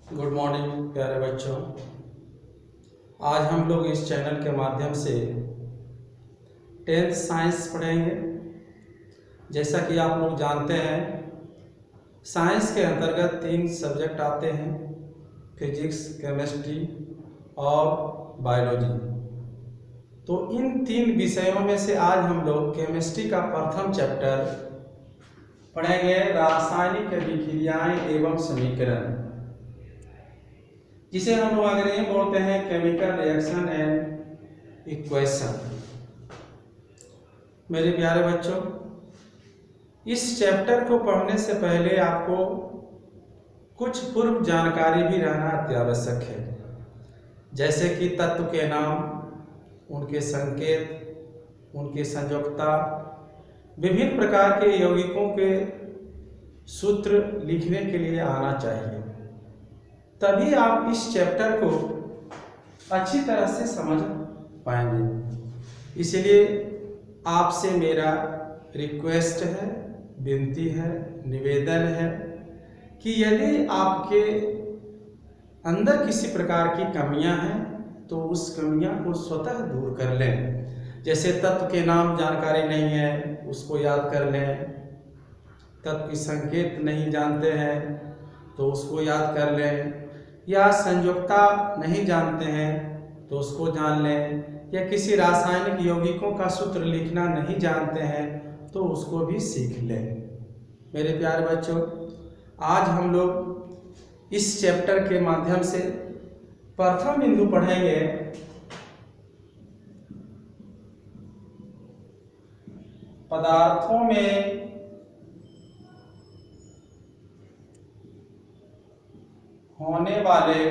Good morning प्यारे बच्चों। आज हम लोग इस चैनल के माध्यम से 10th साइंस पढ़ेंगे। जैसा कि आप लोग जानते हैं, साइंस के अंतर्गत 3 सब्जेक्ट आते हैं, फिजिक्स, केमिस्ट्री और बायोलॉजी। तो इन 3 विषयों में से आज हम लोग केमिस्ट्री का प्रथम चैप्टर पढ़ेंगे, रासायनिक अभिक्रियाएं एवं समीकरण, जिसे हम लोग अंग्रेजी में बोलते हैं केमिकल रिएक्शन एंड इक्वेशन। मेरे प्यारे बच्चों, इस चैप्टर को पढ़ने से पहले आपको कुछ पूर्व जानकारी भी रहना अत्यावश्यक है, जैसे कि तत्व के नाम, उनके संकेत, उनकी संयोजकता, विभिन्न प्रकार के यौगिकों के सूत्र लिखने के लिए आना चाहिए। तभी आप इस चैप्टर को अच्छी तरह से समझ पाएंगे। इसलिए आपसे मेरा रिक्वेस्ट है, विनती है, निवेदन है कि यदि आपके अंदर किसी प्रकार की कमियां हैं तो उस कमियां को स्वतः दूर कर लें। जैसे तत्व के नाम जानकारी नहीं है, उसको याद कर लें। तत्व की संकेत नहीं जानते हैं तो उसको याद कर लें, या संयोजकता नहीं जानते हैं तो उसको जान लें, या किसी रासायनिक यौगिकों का सूत्र लिखना नहीं जानते हैं तो उसको भी सीख लें। मेरे प्यारे बच्चों, आज हम लोग इस चैप्टर के माध्यम से प्रथम बिंदु पढ़ेंगे, पदार्थों में होने वाले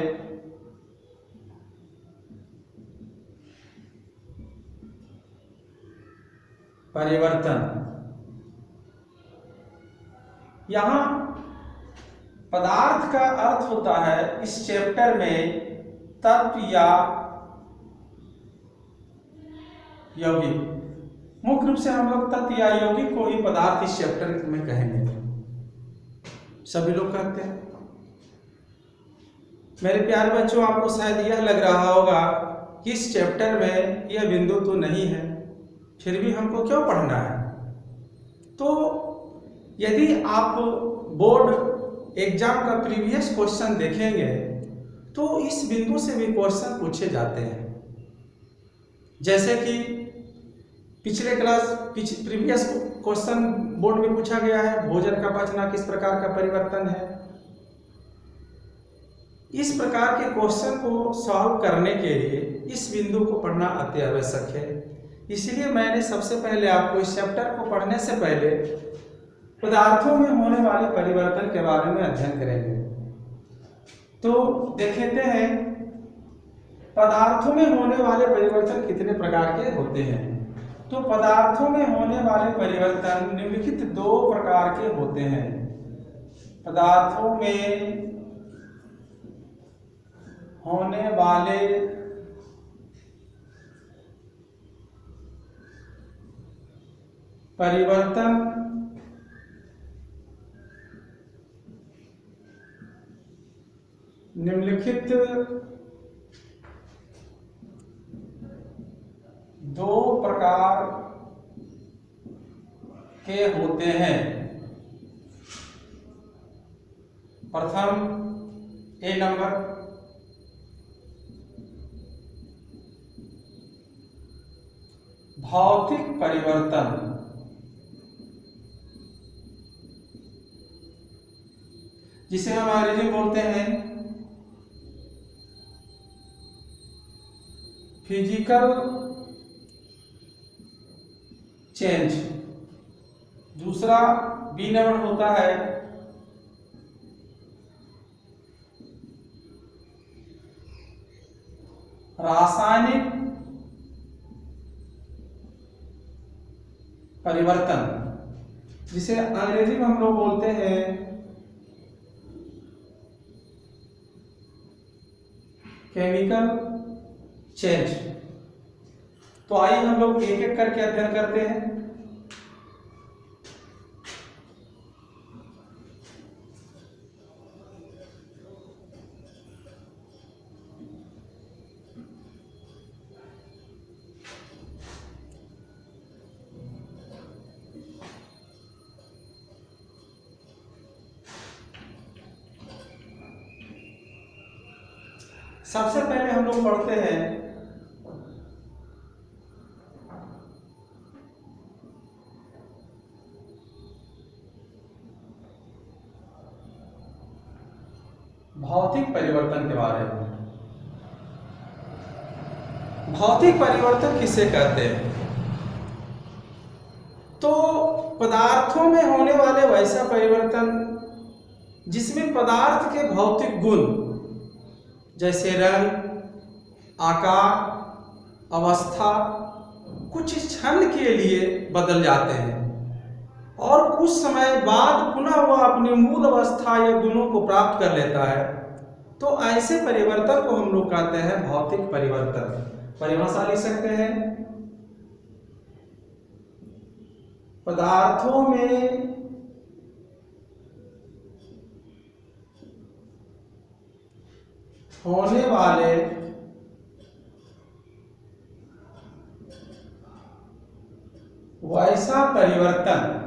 परिवर्तन। यहाँ पदार्थ का अर्थ होता है इस चैप्टर में तत्व या यौगिक। मुख्य रूप से हम लोग तत्व या यौगिक को ही पदार्थ इस चैप्टर में कहेंगे, सभी लोग कहते हैं। मेरे प्यारे बच्चों, आपको शायद यह लग रहा होगा कि इस चैप्टर में यह बिंदु तो नहीं है, फिर भी हमको क्यों पढ़ना है। तो यदि आप बोर्ड एग्जाम का प्रीवियस क्वेश्चन देखेंगे तो इस बिंदु से भी क्वेश्चन पूछे जाते हैं। जैसे कि पिछले प्रीवियस क्वेश्चन बोर्ड में पूछा गया है, भोजन का पचना किस प्रकार का परिवर्तन है। इस प्रकार के क्वेश्चन को सॉल्व करने के लिए इस बिंदु को पढ़ना अति आवश्यक है। इसलिए मैंने सबसे पहले आपको इस चैप्टर को पढ़ने से पहले पदार्थों में होने वाले परिवर्तन के बारे में अध्ययन करेंगे। तो देखते हैं पदार्थों में होने वाले परिवर्तन कितने प्रकार के होते हैं। तो पदार्थों में होने वाले परिवर्तन निम्नलिखित 2 प्रकार के होते हैं। पदार्थों में होने वाले परिवर्तन निम्नलिखित 2 प्रकार के होते हैं। प्रथम ए नंबर, भौतिक परिवर्तन। जिसे हम अंग्रेजी में बोलते हैं फिजिकल चेंज। दूसरा बी नंबर होता है रासायनिक परिवर्तन, जिसे अंग्रेजी में हम लोग बोलते हैं केमिकल चेंज। तो आइए हम लोग एक एक करके अध्ययन करते हैं। सबसे पहले हम लोग पढ़ते हैं भौतिक परिवर्तन के बारे में। भौतिक परिवर्तन किसे कहते हैं? तो पदार्थों में होने वाले वैसा परिवर्तन जिसमें पदार्थ के भौतिक गुण जैसे रंग, आकार, अवस्था कुछ क्षण के लिए बदल जाते हैं और कुछ समय बाद पुनः वह अपनी मूल अवस्था या गुणों को प्राप्त कर लेता है। तो ऐसे परिवर्तन को हम लोग कहते हैं भौतिक परिवर्तन। परिभाषा लिख सकते हैं, पदार्थों में होने वाले वैसा परिवर्तन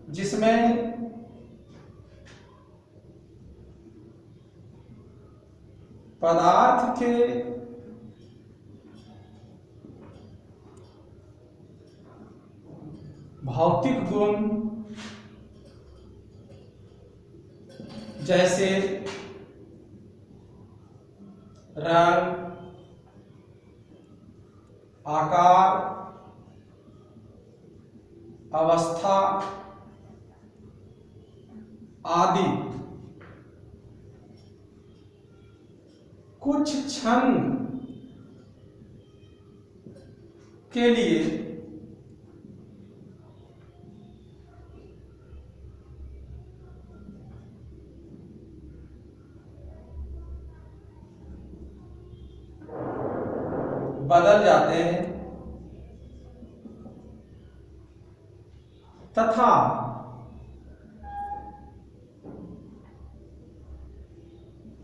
जिसमें पदार्थ के भौतिक गुण जैसे रंग, आकार, अवस्था आदि कुछ क्षण के लिए बदल जाते हैं तथा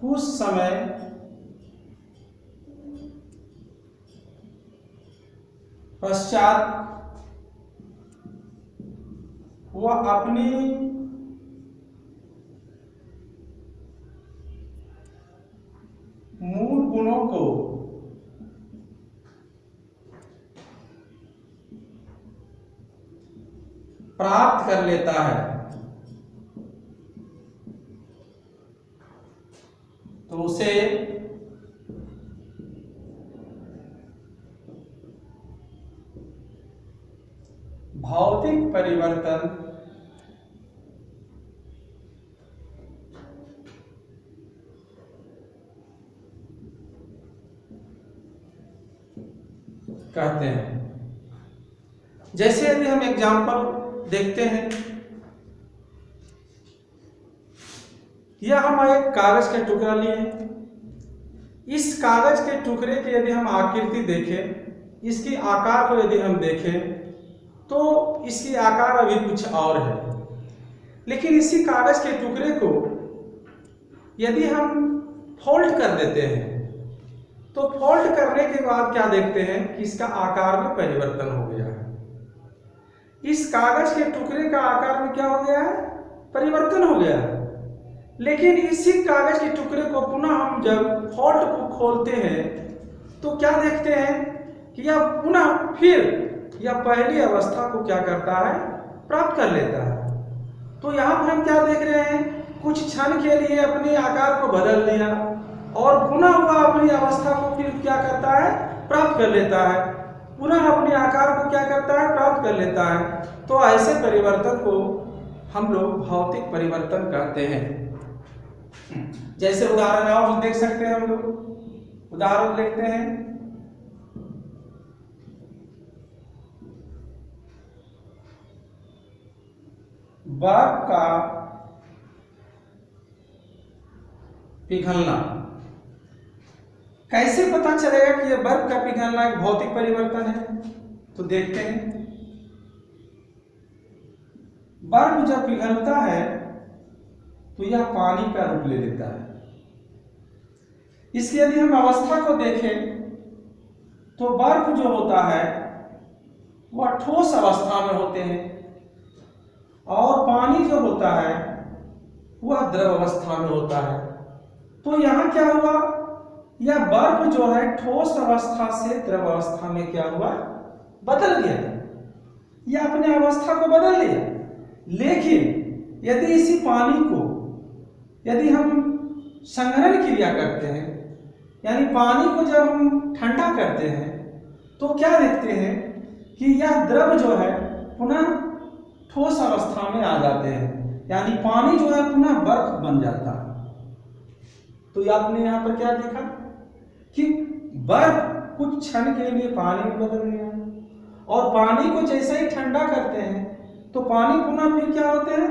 कुछ समय पश्चात वह अपनी मूल गुणों को प्राप्त कर लेता है। तो उसे भौतिक परिवर्तन कहते हैं। जैसे यदि हम एग्जाम्पल देखते हैं, यह हम एक कागज का टुकड़ा लिए हैं। इस कागज के टुकड़े की यदि हम आकृति देखें, इसकी आकार को यदि हम देखें तो इसकी आकार अभी कुछ और है, लेकिन इसी कागज के टुकड़े को यदि हम फोल्ड कर देते हैं तो फोल्ड करने के बाद क्या देखते हैं कि इसका आकार में परिवर्तन हो गया है। इस कागज के टुकड़े का आकार में क्या हो गया है? परिवर्तन हो गया है। लेकिन इसी कागज के टुकड़े को पुनः हम जब फोल्ड को खोलते हैं तो क्या देखते हैं कि यह पुनः फिर यह पहली अवस्था को क्या करता है? प्राप्त कर लेता है। तो यहाँ पर हम क्या देख रहे हैं? कुछ क्षण के लिए अपने आकार को बदल दिया और पुनः वह अपनी अवस्था को फिर क्या करता है? प्राप्त कर लेता है। पुनः अपने आकार को क्या करता है? प्राप्त कर लेता है। तो ऐसे परिवर्तन को हम लोग भौतिक परिवर्तन कहते हैं। जैसे उदाहरण और देख सकते हैं, हम लोग उदाहरण देखते हैं। बर्फ का पिघलना। कैसे पता चलेगा कि यह बर्फ का पिघलना एक भौतिक परिवर्तन है? तो देखते हैं, बर्फ जब पिघलता है तो यह पानी का रूप ले लेता है। इसकी यदि हम अवस्था को देखें तो बर्फ जो होता है वह ठोस अवस्था में होते हैं, और पानी जो होता है वह द्रव अवस्था में होता है। तो यहाँ क्या हुआ, यह बर्फ जो है ठोस अवस्था से द्रव अवस्था में क्या हुआ, बदल गया, यह अपने अवस्था को बदल लिया। लेकिन यदि इसी पानी को यदि हम संघनन क्रिया करते हैं, यानी पानी को जब हम ठंडा करते हैं, तो क्या देखते हैं कि यह द्रव जो है पुनः ठोस अवस्था में आ जाते हैं, यानी पानी जो है पुनः बर्फ बन जाता है। तो आपने यहाँ पर क्या देखा कि बर्फ कुछ क्षण के लिए पानी में बदल गया, और पानी को जैसे ही ठंडा करते हैं तो पानी पुनः फिर क्या होते हैं,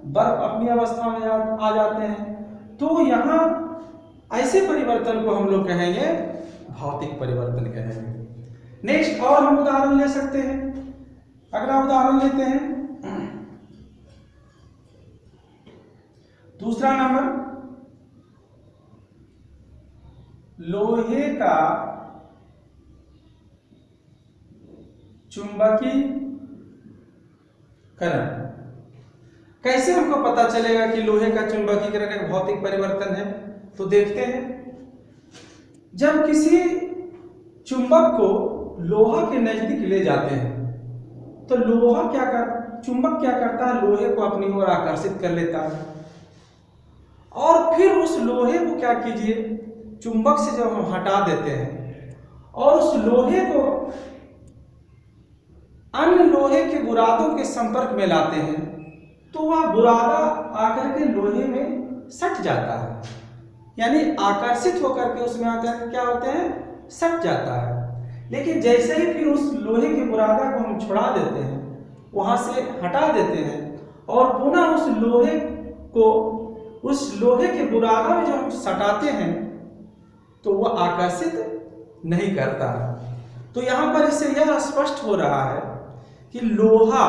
बर्फ अपनी अवस्था में आ जाते हैं। तो यहाँ ऐसे परिवर्तन को हम लोग कहेंगे भौतिक परिवर्तन कहेंगे। नेक्स्ट और हम उदाहरण ले सकते हैं, अगला उदाहरण लेते हैं, दूसरा नंबर, लोहे का चुंबकीकरण। कैसे हमको पता चलेगा कि लोहे का चुंबकीकरण एक भौतिक परिवर्तन है? तो देखते हैं, जब किसी चुंबक को लोहा के नजदीक ले जाते हैं तो चुंबक क्या करता है, लोहे को अपनी ओर आकर्षित कर लेता है, और फिर उस लोहे को क्या कीजिए, चुंबक से जब हम हटा देते हैं और उस लोहे को अन्य लोहे के बुरादों के संपर्क में लाते हैं, तो वह बुरादा आकर के लोहे में सट जाता है, यानी आकर्षित होकर के उसमें आकर क्या होते हैं, सट जाता है। लेकिन जैसे ही फिर उस लोहे के बुरादा को हम छुड़ा देते हैं, वहां से हटा देते हैं, और पुनः उस लोहे के बुरादा में जो हम सटाते हैं तो वह आकर्षित नहीं करता है। तो यहाँ पर इससे यह स्पष्ट हो रहा है कि लोहा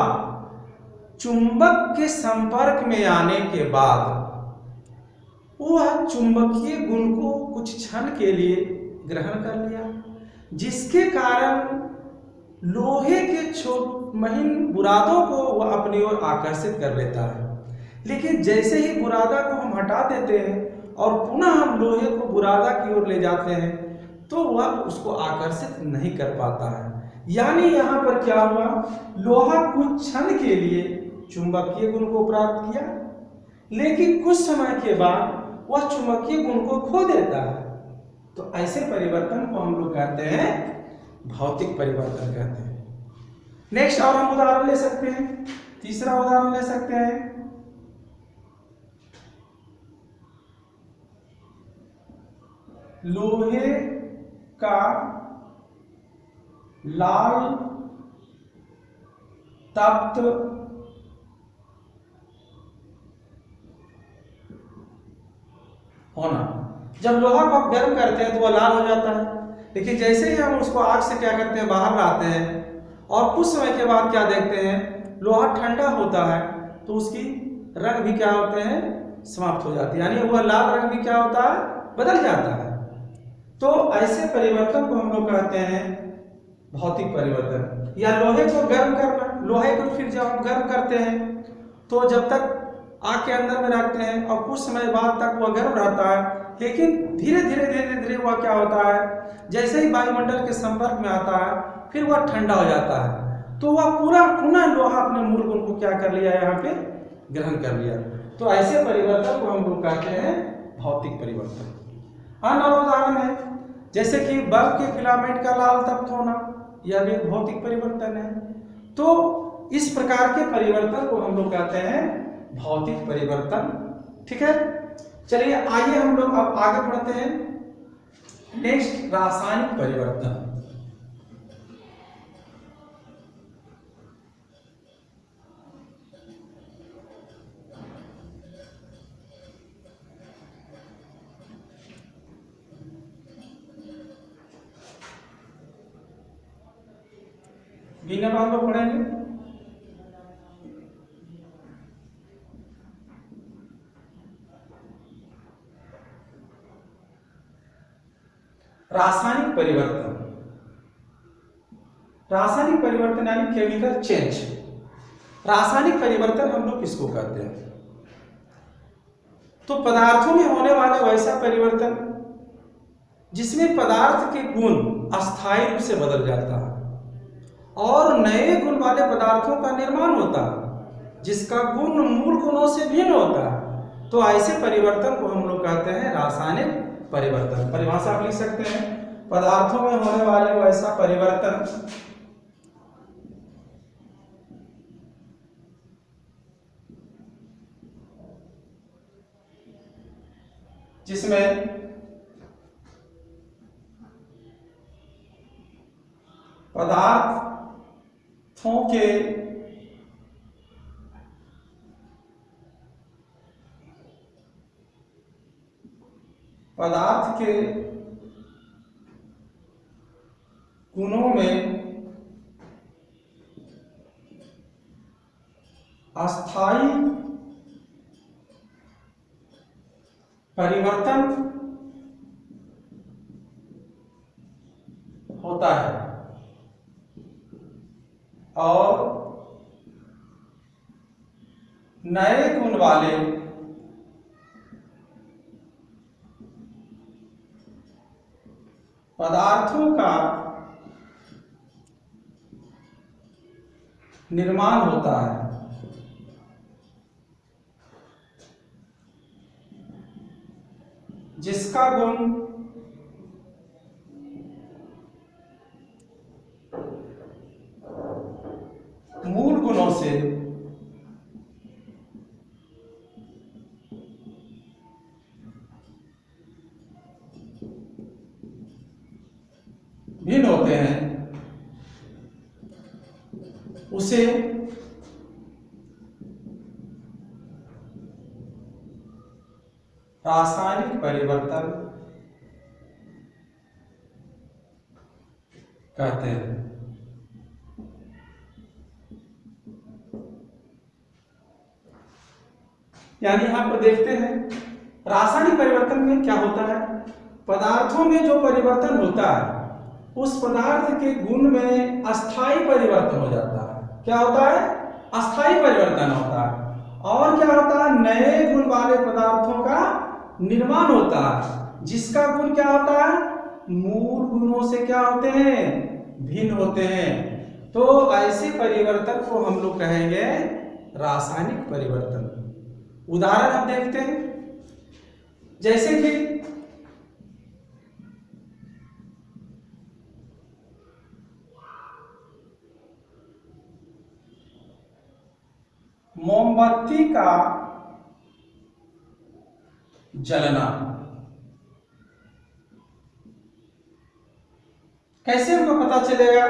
चुंबक के संपर्क में आने के बाद वह चुंबकीय गुण को कुछ क्षण के लिए ग्रहण कर लिया, जिसके कारण लोहे के महीन बुरादों को वह अपनी ओर आकर्षित कर लेता है। लेकिन जैसे ही बुरादा को हम हटा देते हैं और पुनः हम लोहे को बुरादा की ओर ले जाते हैं, तो वह उसको आकर्षित नहीं कर पाता है। यानी यहाँ पर क्या हुआ, लोहा कुछ क्षण के लिए चुंबकीय गुण को प्राप्त किया, लेकिन कुछ समय के बाद वह चुंबकीय गुण को खो देता है। तो ऐसे परिवर्तन को हम लोग कहते हैं भौतिक परिवर्तन कहते हैं। नेक्स्ट और हम उदाहरण ले सकते हैं, तीसरा उदाहरण ले सकते हैं, लोहे का लाल तप्त होना। जब लोहा को आप गर्म करते हैं तो वह लाल हो जाता है, लेकिन जैसे ही हम उसको आग से क्या करते हैं, बाहर लाते हैं, और कुछ समय के बाद क्या देखते हैं, लोहा ठंडा होता है तो उसकी रंग भी क्या होते हैं, समाप्त हो जाती है, यानी वह लाल रंग भी क्या होता है, बदल जाता है। तो ऐसे परिवर्तन को हम लोग कहते हैं भौतिक परिवर्तन। या लोहे को गर्म करना, लोहे को फिर जब हम गर्म करते हैं तो जब तक आग के अंदर में रखते हैं और कुछ समय बाद तक वह गर्म रहता है, लेकिन धीरे धीरे वह क्या होता है, जैसे ही वायुमंडल के संपर्क में आता है फिर वह ठंडा हो जाता है, तो वह पूरा पुनः लोहा अपने मूल गुण को क्या कर लिया, यहाँ पे ग्रहण कर लिया। तो ऐसे परिवर्तन को हम लोग कहते हैं भौतिक परिवर्तन। अन्य उदाहरण है जैसे कि बल्ब के फिलामेंट का लाल तप्त होना, यह भी एक भौतिक परिवर्तन है। तो इस प्रकार के परिवर्तन को हम लोग कहते हैं भौतिक परिवर्तन। ठीक है, चलिए आइए हम लोग अब आगे बढ़ते हैं। नेक्स्ट, रासायनिक परिवर्तन। बिना बात लोग पढ़ेंगे। रासायनिक परिवर्तन, रासायनिक परिवर्तन यानी केमिकल चेंज। रासायनिक परिवर्तन हम लोग किसको कहते हैं? तो पदार्थों में होने वाला वैसा परिवर्तन जिसमें पदार्थ के गुण अस्थायी रूप से बदल जाता है और नए गुण वाले पदार्थों का निर्माण होता है जिसका गुण मूल गुणों से भिन्न होता है। तो ऐसे परिवर्तन को हम लोग कहते हैं रासायनिक परिवर्तन। परिभाषा आप लिख सकते हैं, पदार्थों में होने वाले वैसा परिवर्तन जिसमें पदार्थों के गुणों में अस्थायी परिवर्तन होता है और नए गुण वाले पदार्थों का निर्माण होता है। जिसका गुण मूल गुणों से भिन्न होते हैं उसे रासायनिक परिवर्तन कहते हैं। यानी यहां पर देखते हैं रासायनिक परिवर्तन में क्या होता है, पदार्थों में जो परिवर्तन होता है उस पदार्थ के गुण में अस्थायी परिवर्तन हो जाता है। क्या होता है? अस्थायी परिवर्तन होता है। और क्या होता है? नए गुण वाले पदार्थों का निर्माण होता है जिसका गुण क्या होता है? मूल गुणों से क्या होते हैं? भिन्न होते हैं। तो ऐसे परिवर्तन को हम लोग कहेंगे रासायनिक परिवर्तन। उदाहरण हम देखते हैं, जैसे कि मोमबत्ती का जलना। कैसे हमको पता चलेगा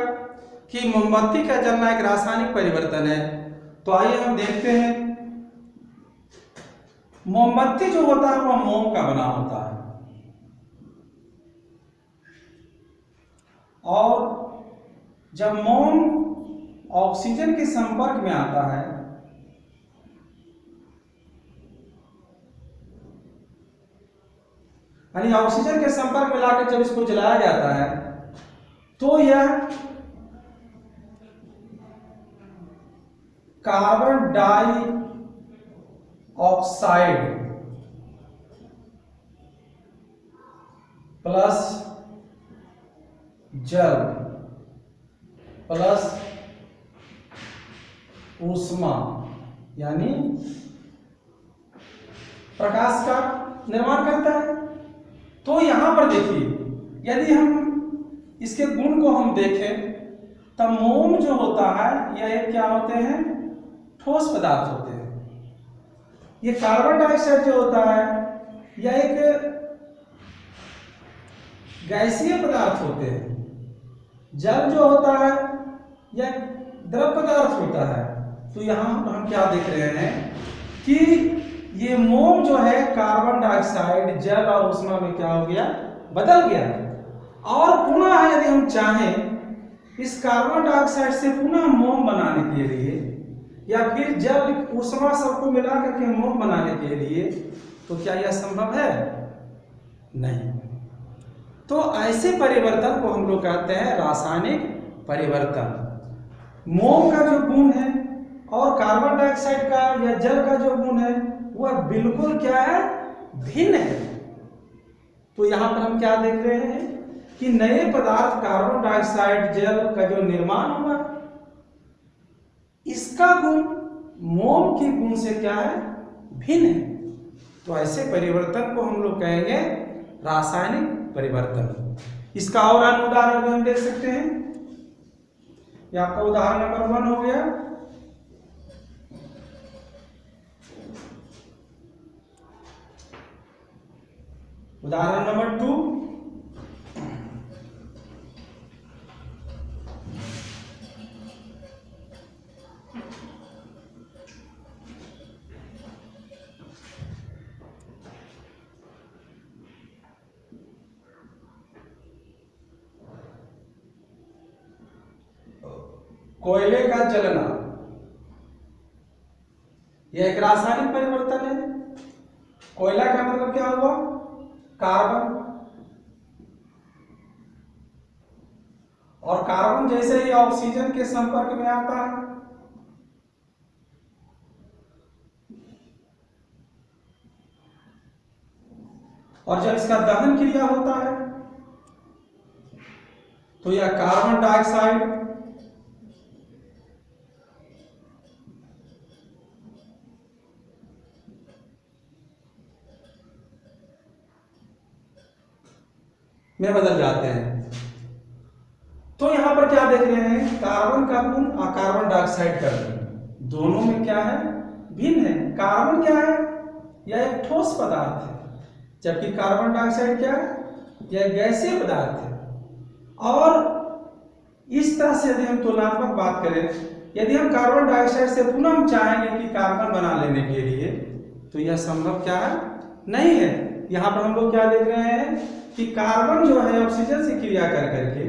कि मोमबत्ती का जलना एक रासायनिक परिवर्तन है? तो आइए हम देखते हैं। मोमबत्ती जो होता है वह मोम का बना होता है और जब मोम ऑक्सीजन के संपर्क में आता है यानी ऑक्सीजन के संपर्क में लाकर जब इसको जलाया जाता है तो यह कार्बन डाई ऑक्साइड प्लस जल प्लस ऊष्मा यानी प्रकाश का निर्माण करता है। तो यहां पर देखिए, यदि हम इसके गुण को हम देखें तब मोम जो होता है यह एक क्या होते हैं? ठोस पदार्थ होते हैं। ये कार्बन डाइऑक्साइड जो होता है यह एक गैसीय पदार्थ होते हैं। जल जो होता है यह द्रव पदार्थ होता है। तो यहां हम क्या देख रहे हैं कि ये मोम जो है कार्बन डाइऑक्साइड जल और ऊष्मा में क्या हो गया? बदल गया। और पुनः यदि हम चाहें इस कार्बन डाइऑक्साइड से पुनः मोम बनाने के लिए या फिर जल ऊष्मा सबको मिला करके मोम बनाने के लिए, तो क्या यह संभव है? नहीं। तो ऐसे परिवर्तन को हम लोग कहते हैं रासायनिक परिवर्तन। मोम का जो गुण है और कार्बन डाइऑक्साइड का या जल का जो गुण है वह बिल्कुल क्या है, भिन्न है। तो यहां पर हम क्या देख रहे हैं कि नए पदार्थ कार्बन डाइऑक्साइड जल का जो निर्माण हुआ इसका गुण मोम के गुण से क्या है, भिन्न है। तो ऐसे परिवर्तन को हम लोग कहेंगे रासायनिक परिवर्तन। इसका और अन्य उदाहरण भी हम देख सकते हैं। यह आपका उदाहरण नंबर 1 हो गया। उदाहरण नंबर 2, कोयले का जलना। यह एक रासायनिक परिवर्तन है। कोयला का मतलब क्या हुआ, कार्बन, और कार्बन जैसे ही ऑक्सीजन के संपर्क में आता है और जब इसका दहन क्रिया होता है तो यह कार्बन डाइऑक्साइड में बदल जाते हैं। तो यहां पर क्या देख रहे हैं, कार्बन का गुण और कार्बन डाइऑक्साइड का गुण दोनों में क्या है, भिन्न है। कार्बन क्या है, यह एक ठोस पदार्थ है, जबकि कार्बन डाइऑक्साइड क्या है, यह गैसीय पदार्थ है। और इस तरह से यदि हम तुलनात्मक बात करें, यदि हम कार्बन डाइऑक्साइड से पुनः हम चाहेंगे कि कार्बन बना लेने के लिए, तो यह संभव क्या है, नहीं है। यहां पर हम लोग क्या देख रहे हैं कि कार्बन जो है ऑक्सीजन से क्रिया कर करके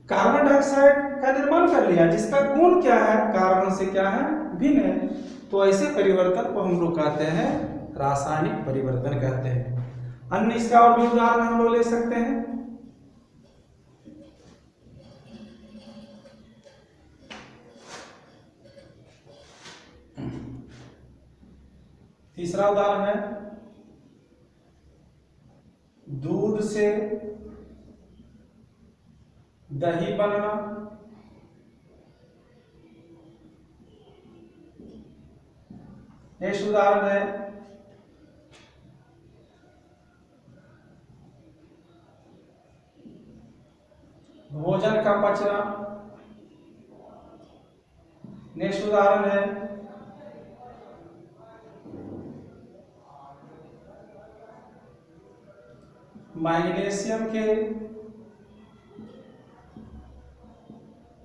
कार्बन डाइऑक्साइड का निर्माण कर लिया, जिसका गुण क्या है, कार्बन से क्या है, भिन्न है। तो ऐसे परिवर्तन को हम लोग कहते हैं रासायनिक परिवर्तन कहते हैं। अन्य इसका और भी उदाहरण हम लोग ले सकते हैं। तीसरा उदाहरण है दूध से दही बनना। नेक्स्ट उदाहरण है भोजन का पचना। नेक्स्ट उदाहरण है मैग्नीशियम के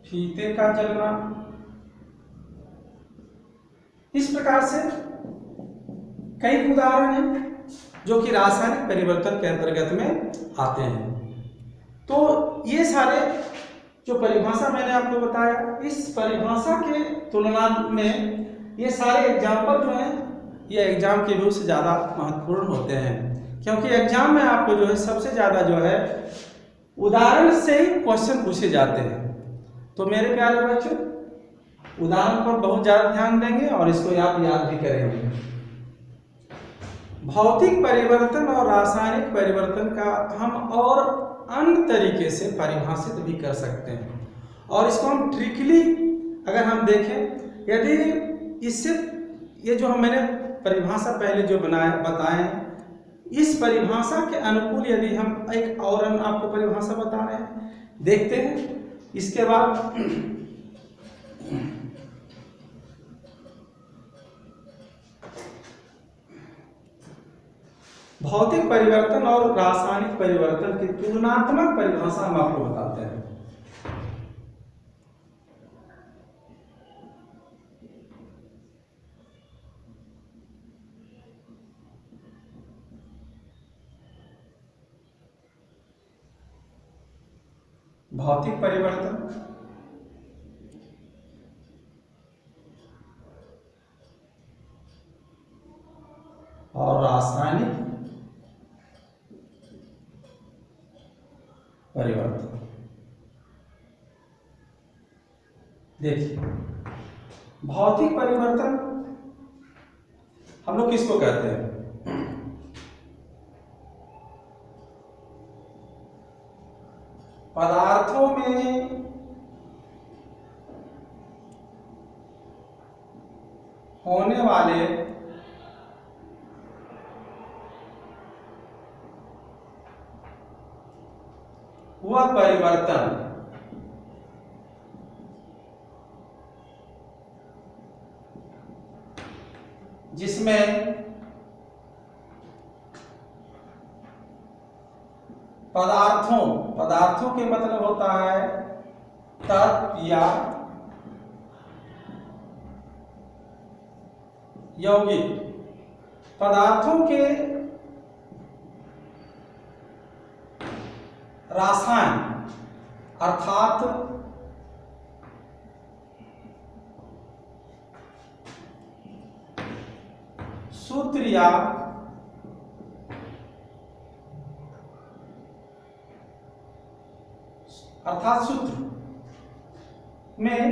फीते का जलना। इस प्रकार से कई उदाहरण हैं जो कि रासायनिक परिवर्तन के अंतर्गत में आते हैं। तो ये सारे जो परिभाषा मैंने आपको बताया, इस परिभाषा के तुलना में ये सारे एग्जाम्पल जो हैं ये एग्जाम के व्यू से ज़्यादा महत्वपूर्ण होते हैं, क्योंकि एग्जाम में आपको जो है सबसे ज़्यादा जो है उदाहरण से ही क्वेश्चन पूछे जाते हैं। तो मेरे प्यारे बच्चों, उदाहरण पर बहुत ज़्यादा ध्यान देंगे और इसको आप याद भी करेंगे। भौतिक परिवर्तन और रासायनिक परिवर्तन का हम और अन्य तरीके से परिभाषित भी कर सकते हैं, और इसको हम ट्रिकली अगर हम देखें, यदि इससे ये जो मैंने परिभाषा पहले जो बताए, इस परिभाषा के अनुकूल यदि हम एक और आपको परिभाषा बता रहे हैं, देखते हैं। इसके बाद भौतिक परिवर्तन और रासायनिक परिवर्तन की तुलनात्मक परिभाषा हम आपको बताते हैं। भौतिक परिवर्तन और रासायनिक परिवर्तन। देखिए, भौतिक परिवर्तन हम लोग किसको कहते हैं? पदार्थों में होने वाले वह परिवर्तन जिसमें पदार्थों के मतलब होता है तत्व या यौगिक, पदार्थों के रासायन अर्थात सूत्र या सूत्र में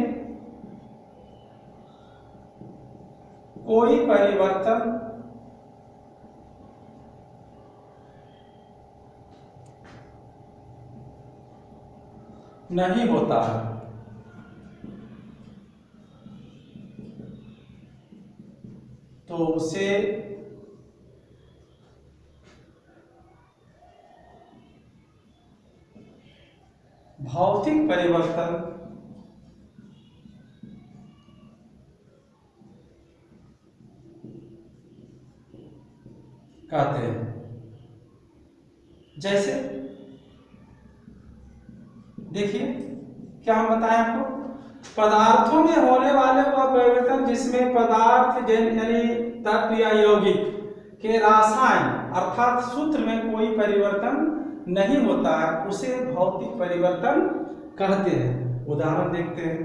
कोई परिवर्तन नहीं होता है, तो उसे भौतिक परिवर्तन कहते हैं। जैसे देखिए क्या हम बताएं आपको, पदार्थों में होने वाले वह परिवर्तन जिसमें पदार्थ यानी तत्व या यौगिक के रासायन अर्थात सूत्र में कोई परिवर्तन नहीं होता है, उसे भौतिक परिवर्तन कहते हैं। उदाहरण देखते हैं,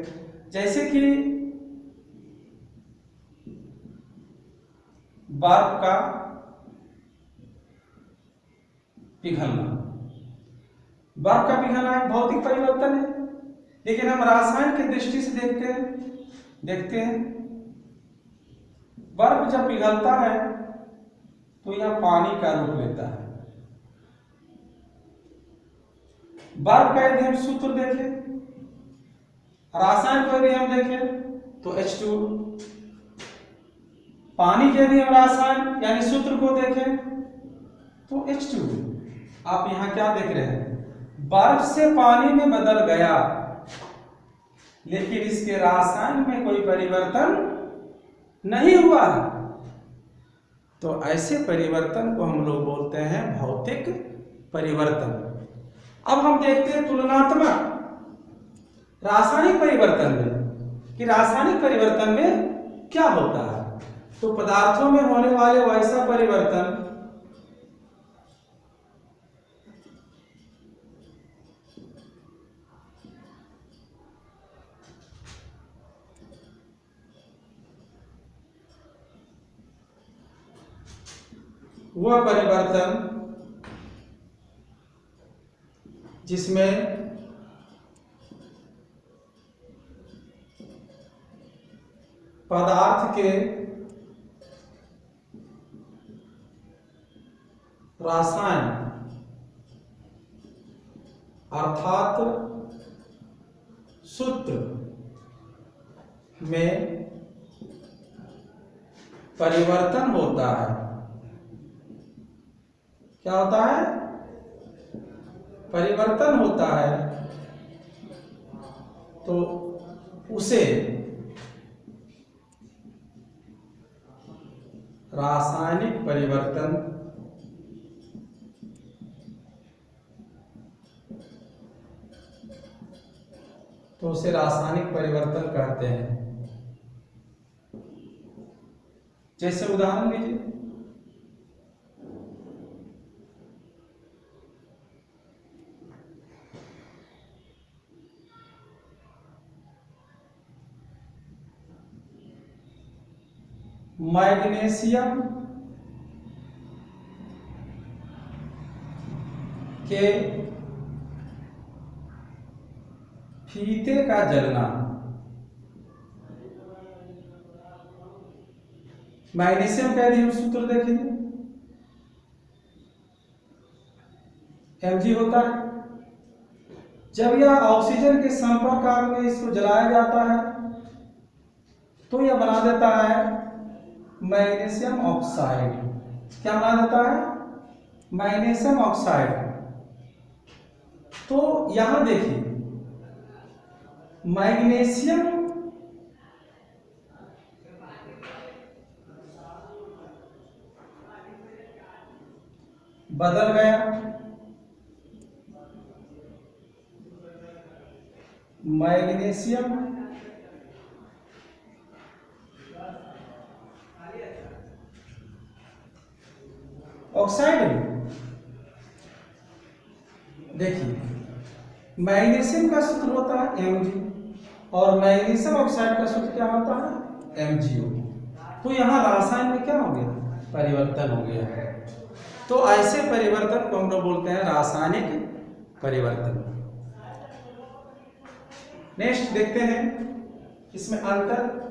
जैसे कि बर्फ का पिघलना। बर्फ का पिघलना एक भौतिक परिवर्तन है, लेकिन हम रासायन की दृष्टि से देखते हैं बर्फ जब पिघलता है तो यह पानी का रूप लेता है। बर्फ का यदि हम सूत्र देखें, रासायन को यदि हम देखें तो H2, पानी के यदि हम रासायन यानी सूत्र को देखें तो H2। आप यहां क्या देख रहे हैं, बर्फ से पानी में बदल गया, लेकिन इसके रासायन में कोई परिवर्तन नहीं हुआ है। तो ऐसे परिवर्तन को हम लोग बोलते हैं भौतिक परिवर्तन। अब हम देखते हैं तुलनात्मक रासायनिक परिवर्तन में कि रासायनिक परिवर्तन में क्या होता है। तो पदार्थों में होने वाले वैसा परिवर्तन वह परिवर्तन जिसमें पदार्थ के रासायन अर्थात सूत्र में परिवर्तन होता है। क्या होता है, परिवर्तन होता है, तो उसे रासायनिक परिवर्तन कहते हैं। जैसे उदाहरण लीजिए, मैग्नीशियम के फीते का जलना मैग्नीशियम का यदि हम सूत्र देखेंगे Mg होता है। जब यह ऑक्सीजन के संपर्क काल में इसको जलाया जाता है तो यह बना देता है मैग्नीशियम ऑक्साइड। क्या बना देता है? Magnesium oxide. तो यहां देखिए मैग्नीशियम बदल गया, मैग्नीशियम ऑक्साइड। देखिए मैग्नीशियम का सूत्र होता है Mg और मैग्नीशियम ऑक्साइड का सूत्र क्या होता है? MgO। तो यहाँ रासायन में क्या हो गया? परिवर्तन हो गया है। तो ऐसे परिवर्तन को हम लोग बोलते हैं रासायनिक परिवर्तन। नेक्स्ट देखते हैं इसमें अंतर।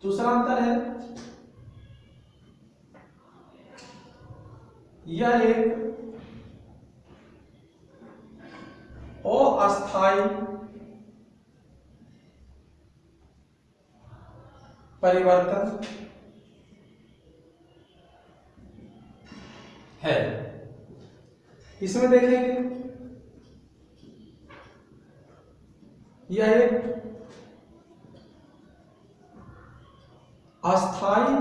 दूसरा अंतर है यह एक अस्थायी परिवर्तन है। इसमें देखेंगे यह एक अस्थायी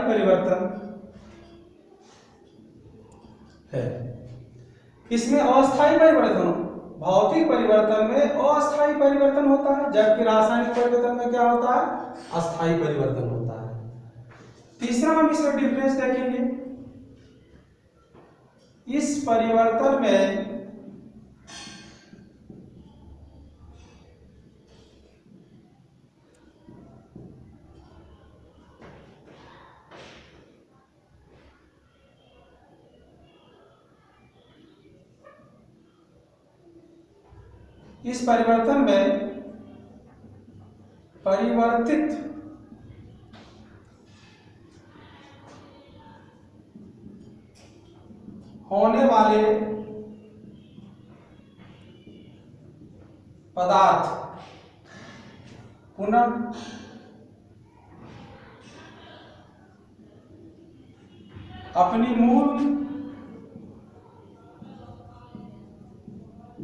परिवर्तन है। इसमें अस्थायी परिवर्तन, भौतिक परिवर्तन में अस्थायी परिवर्तन होता है, जबकि रासायनिक परिवर्तन में क्या होता है? अस्थायी परिवर्तन होता है। तीसरा हम इसमें डिफरेंस देखेंगे। इस परिवर्तन में परिवर्तित होने वाले पदार्थ पुनः अपनी मूल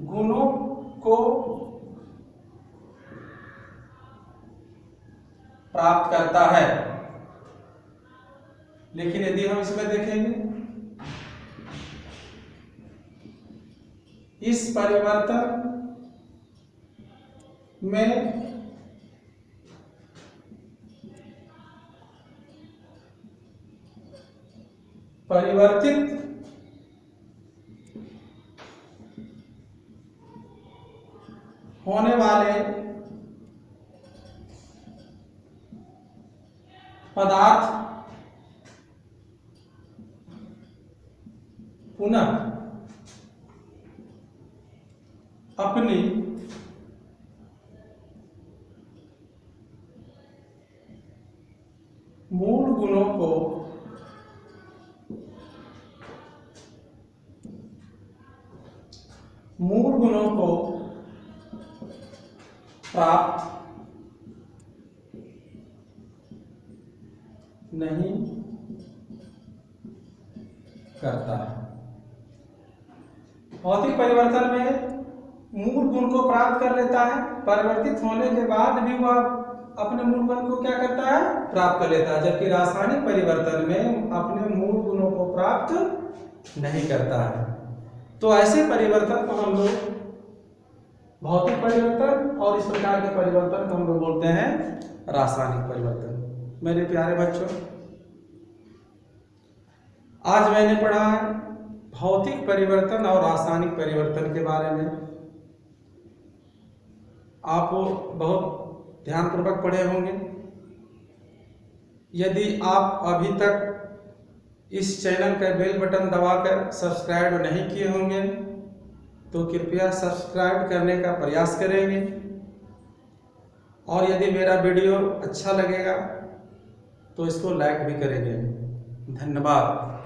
गुणों को प्राप्त करता है। लेकिन यदि हम इसमें देखेंगे इस परिवर्तन में परिवर्तित होने वाले पदार्थ पुनः अपनी मूल गुणों को प्राप्त नहीं करता है। भौतिक परिवर्तन में मूल गुण को प्राप्त कर लेता है, परिवर्तित होने के बाद भी वह अपने मूल गुण को क्या करता है? प्राप्त कर लेता है। जबकि रासायनिक परिवर्तन में अपने मूल गुणों को प्राप्त नहीं करता है। तो ऐसे परिवर्तन को हम लोग भौतिक परिवर्तन और इस प्रकार के परिवर्तन को हम लोग बोलते हैं रासायनिक परिवर्तन। मेरे प्यारे बच्चों, आज मैंने पढ़ा है भौतिक परिवर्तन और रासायनिक परिवर्तन के बारे में आप बहुत ध्यानपूर्वक पढ़े होंगे। यदि आप अभी तक इस चैनल का बेल बटन दबाकर सब्सक्राइब नहीं किए होंगे तो कृपया सब्सक्राइब करने का प्रयास करेंगे, और यदि मेरा वीडियो अच्छा लगेगा तो इसको लाइक भी करेंगे। धन्यवाद।